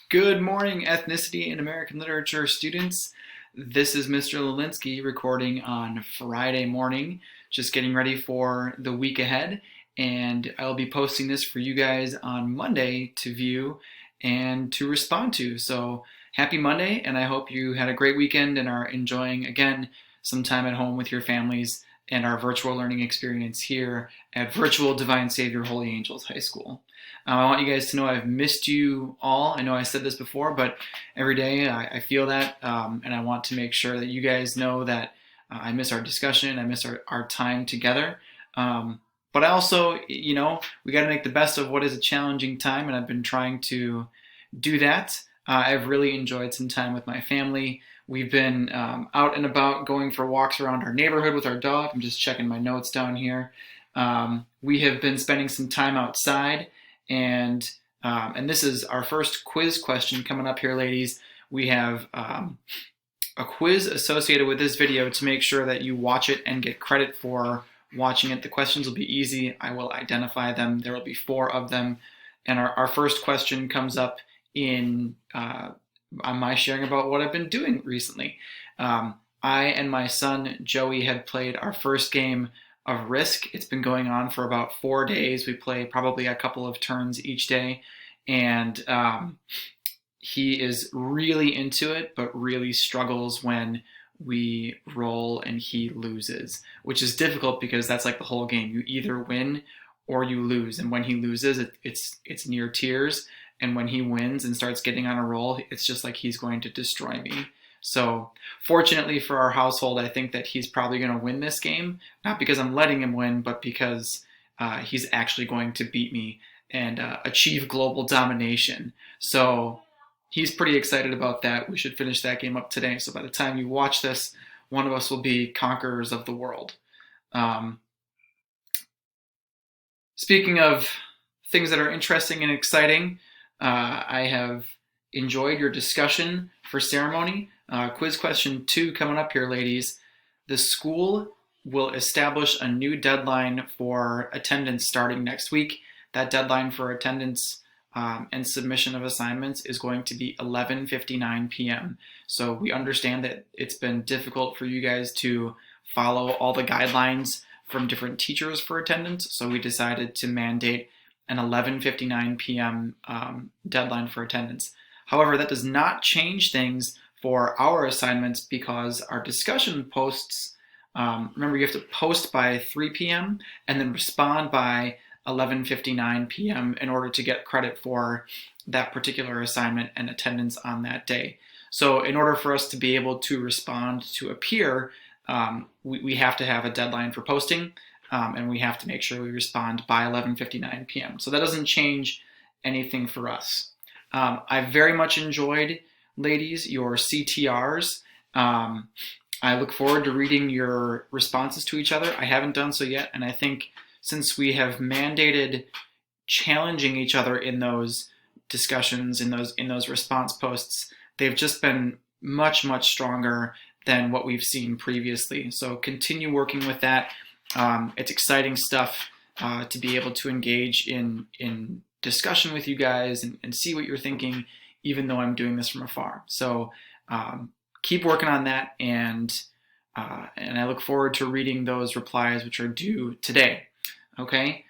Good morning, ethnicity and American literature students. This is Mr. Lelinski recording on Friday morning, just getting ready for the week ahead. And I'll be posting this for you guys on Monday to view and to respond to. So happy Monday, and I hope you had a great weekend and are enjoying, again, some time at home with your families and our virtual learning experience here at Virtual Divine Savior Holy Angels High School. I want you guys to know I've missed you all. I know I said this before, but every day I feel that, and I want to make sure that you guys know that I miss our discussion, I miss our time together. But I also, we got to make the best of what is a challenging time, and I've been trying to do that. I've really enjoyed some time with my family. We've been out and about going for walks around our neighborhood with our dog. I'm just checking my notes down here. We have been spending some time outside, and this is our first quiz question coming up here, ladies. We have a quiz associated with this video to make sure that you watch it and get credit for watching it. The questions will be easy. I will identify them. There will be 4 of them. And our first question comes up on my sharing about what I've been doing recently. I and my son Joey had played our first game of Risk. It's been going on for about 4 days. We play probably a couple of turns each day, and he is really into it, but really struggles when we roll and he loses, which is difficult because that's like the whole game. You either win or you lose, and when he loses, it's near tears, and when he wins and starts getting on a roll, it's just like he's going to destroy me. So fortunately for our household, I think that he's probably going to win this game, not because I'm letting him win, but because he's actually going to beat me and achieve global domination. So he's pretty excited about that. We should finish that game up today. So by the time you watch this, one of us will be conquerors of the world. Speaking of things that are interesting and exciting, I have enjoyed your discussion for ceremony. Quiz question 2 coming up here, ladies. The school will establish a new deadline for attendance starting next week. That deadline for attendance and submission of assignments is going to be 11:59 p.m. So we understand that it's been difficult for you guys to follow all the guidelines from different teachers for attendance, so we decided to mandate an 11:59 p.m. Deadline for attendance. However, that does not change things for our assignments because our discussion posts, remember you have to post by 3 p.m. and then respond by 11:59 p.m. in order to get credit for that particular assignment and attendance on that day. So in order for us to be able to respond to a peer, we have to have a deadline for posting, and we have to make sure we respond by 11:59 p.m. So that doesn't change anything for us. I very much enjoyed, ladies, your CTRs. I look forward to reading your responses to each other. I haven't done so yet, and I think since we have mandated challenging each other in those discussions, in those response posts, they've just been much, much stronger than what we've seen previously. So continue working with that. It's exciting stuff to be able to engage in discussion with you guys and see what you're thinking, even though I'm doing this from afar. So keep working on that, and I look forward to reading those replies, which are due today. Okay.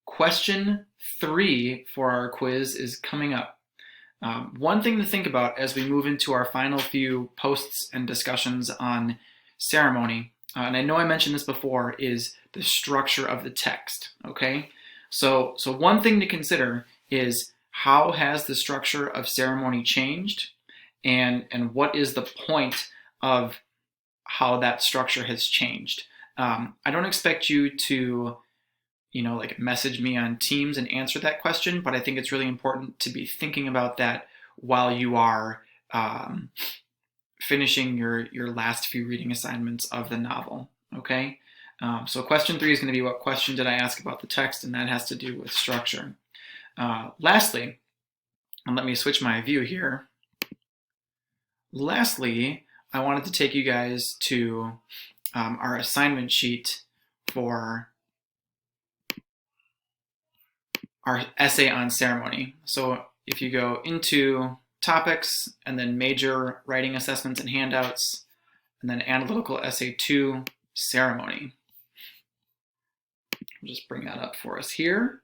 Question 3 for our quiz is coming up. One thing to think about as we move into our final few posts and discussions on ceremony, and I know I mentioned this before, is the structure of the text. Okay. So one thing to consider is how has the structure of ceremony changed, and what is the point of how that structure has changed. I don't expect you to, like message me on Teams and answer that question, but I think it's really important to be thinking about that while you are finishing your last few reading assignments of the novel. Okay. So question 3 is going to be, what question did I ask about the text? And that has to do with structure. Lastly, and let me switch my view here. Lastly, I wanted to take you guys to our assignment sheet for our essay on ceremony. So if you go into topics and then major writing assessments and handouts, and then analytical essay 2 ceremony. I'll just bring that up for us here.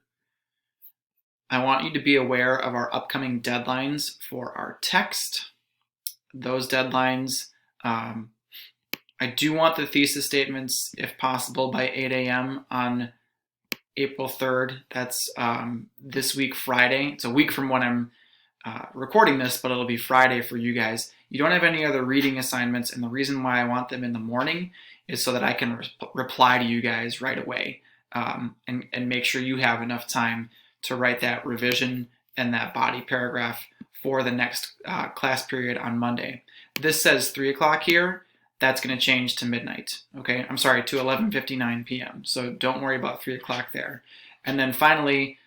I want you to be aware of our upcoming deadlines for our text. Those deadlines, I do want the thesis statements, if possible, by 8 a.m. on April 3rd. That's this week, Friday. It's a week from when I'm recording this, but it'll be Friday for you guys. You don't have any other reading assignments, and the reason why I want them in the morning is so that I can reply to you guys right away and make sure you have enough time to write that revision and that body paragraph for the next class period on Monday. This says 3 o'clock here. That's going to change to midnight. Okay, I'm sorry, to 11:59 p.m. So don't worry about 3 o'clock there. And then finally,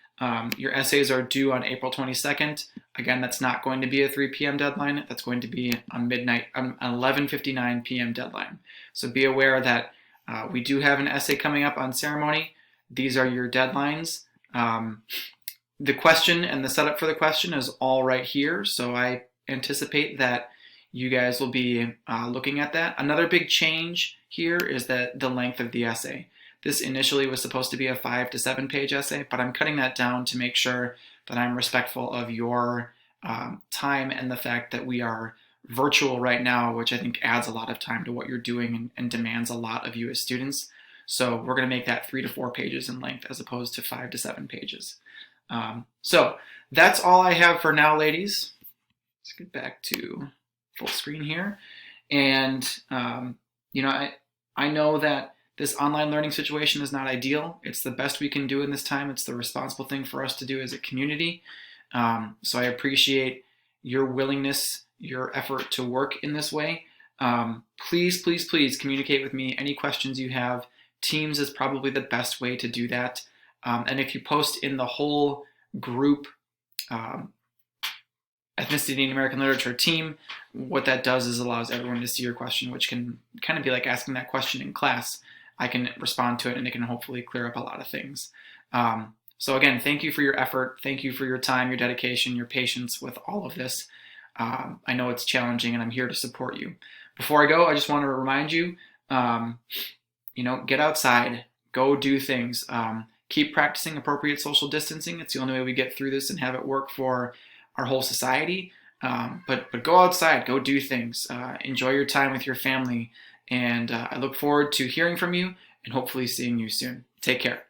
your essays are due on April 22nd. Again, that's not going to be a 3 p.m. deadline. That's going to be on midnight, 11:59 p.m. deadline. So be aware that we do have an essay coming up on ceremony. These are your deadlines. The question and the setup for the question is all right here. So I anticipate that you guys will be looking at that. Another big change here is that the length of the essay. This initially was supposed to be a 5 to 7 page essay, but I'm cutting that down to make sure that I'm respectful of your time and the fact that we are virtual right now, which I think adds a lot of time to what you're doing and demands a lot of you as students. So we're going to make that 3 to 4 pages in length as opposed to 5 to 7 pages. So that's all I have for now, ladies. Let's get back to full screen here. And, you know, I know that this online learning situation is not ideal. It's the best we can do in this time. It's the responsible thing for us to do as a community. So I appreciate your willingness, your effort to work in this way. Please, please, please communicate with me any questions you have. Teams is probably the best way to do that. And if you post in the whole group, Ethnicity and American Literature team, what that does is allows everyone to see your question, which can kind of be like asking that question in class. I can respond to it and it can hopefully clear up a lot of things. So again, thank you for your effort. Thank you for your time, your dedication, your patience with all of this. I know it's challenging and I'm here to support you. Before I go, I just want to remind you, you know, get outside, go do things. Keep practicing appropriate social distancing. It's the only way we get through this and have it work for our whole society. But go outside, go do things. Enjoy your time with your family. And I look forward to hearing from you and hopefully seeing you soon. Take care.